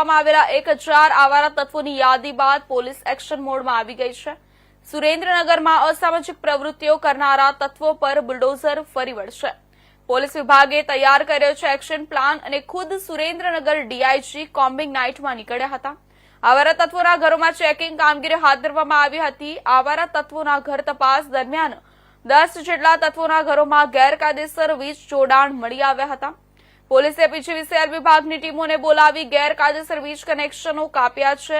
આવેલા 1000 આવારા તત્વોની યાદી બાદ પોલીસ એક્શન મોડમાં આવી ગઈ છે। સુરેન્દ્રનગરમાં અસામાજિક પ્રવૃત્તિઓ કરનારા તત્વો પર બુલડોઝર ફરી વળશે। પોલીસ વિભાગે તૈયાર કર્યો છે એક્શન પ્લાન અને ખુદ સુરેન્દ્રનગર ડીઆઈજી કોમ્બિંગ નાઇટમાં નીકળ્યા હતા। આવારા તત્વોના ઘરોમાં ચેકિંગ કામગીરી હાથ ધરવામાં આવી હતી। આવારા તત્વોના ઘર તપાસ દરમિયાન 10 જેટલા તત્વોના ઘરોમાં ગેરકાયદેસર વીજ જોડાણ મળી આવ્યા હતા। પોલીસે પીજીવીસીએલ વિભાગની ટીમોને બોલાવી ગેરકાયદેસર વીજ કનેક્શનો કાપ્યા છે।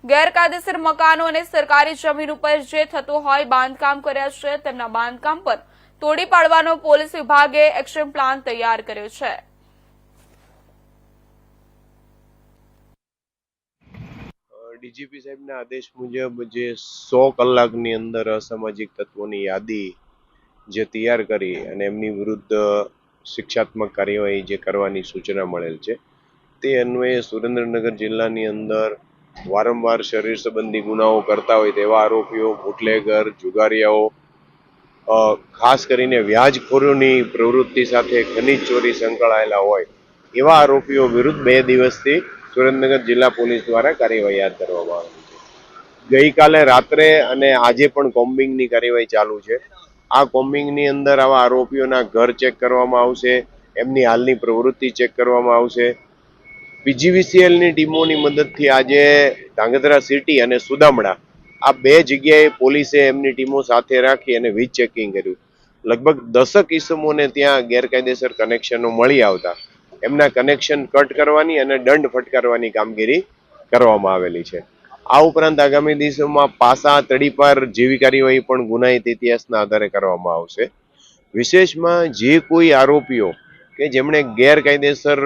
ગેરકાયદેસર મકાનો અને સરકારી જમીન ઉપર જે થતું હોય બાંધકામ કર્યા છે તેમના બાંધકામ પર તોડી પાડવાનો પોલીસ વિભાગે એક્શન પ્લાન તૈયાર કર્યો છે। ડીજીપી સાહેબના આદેશ મુજબ જે 100 કલાકની અંદર અસામાજિક તત્વોની યાદી જે તૈયાર કરી અને એમની વિરુદ્ધ શિક્ષાત્મક કાર્યવાહી જે કરવાની સૂચના મળેલ છે તે અન્વયે સુરેન્દ્રનગર જિલ્લાની અંદર વારંવાર શરીર સંબંધી ગુનાઓ કરતા હોય તેવા આરોપીઓ, બુટલેગર, જુગારીયાઓ, ખાસ કરીને વ્યાજખોરોની પ્રવૃત્તિ સાથે ખનીજ ચોરી સંકળાયેલા હોય એવા આરોપીઓ વિરુદ્ધ 2 દિવસથી સુરેન્દ્રનગર જિલ્લા પોલીસ દ્વારા કાર્યવાહી હાથ ધરવામાં આવી છે। ગઈકાલે રાત્રે અને આજે પણ કોમ્બિંગની કાર્યવાહી ચાલુ છે। આ કોમ્બિંગની અંદર આવા આરોપીઓના ઘર ચેક કરવામાં આવશે, એમની હાલની પ્રવૃત્તિ ચેક કરવામાં આવશે। પીજીવીસીએલની ટીમોની મદદથી આજે ધાંગધ્રા સિટી અને સુદામડા આ 2 જગ્યાએ પોલીસે એમની ટીમો સાથે રાખી અને વીજ ચેકિંગ કર્યું। લગભગ 10 ઇસમોને ત્યાં ગેરકાયદેસર કનેક્શનો મળી આવતા એમના કનેક્શન કટ કરવાની અને દંડ ફટકારવાની કામગીરી કરવામાં આવેલી છે। આ ઉપરાંત આગામી દિવસોમાં પાસા તડીપાર જેવી કાર્યવાહી પણ ગુનાહિત ઇતિહાસના આધારે કરવામાં આવશે। વિશેષમાં જે કોઈ આરોપીઓ કે જેમણે ગેરકાયદેસર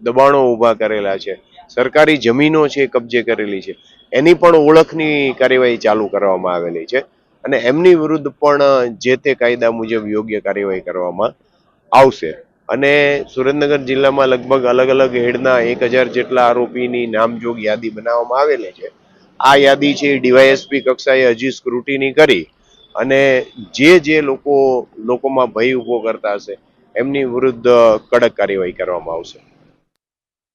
દબાણો ઊભા કરેલા છે, સરકારી જમીનો છે કબજે કરેલી છે, એની પણ ઓળખની કાર્યવાહી ચાલુ કરવામાં આવેલી છે અને એમની વિરુદ્ધ પણ જે તે કાયદા મુજબ યોગ્ય કાર્યવાહી કરવામાં આવશે। અને સુરેન્દ્રનગર જિલ્લામાં લગભગ અલગ અલગ હેડના 1000 જેટલા આરોપીની નામજોગ યાદી બનાવવામાં આવેલી છે। આ યાદી છે ડીવાયએસપી કક્ષાએ હજી સ્ક્રુટિની કરી અને જે લોકોમાં ભય ઉભો કરતા હશે એમની વિરુદ્ધ કડક કાર્યવાહી કરવામાં આવશે।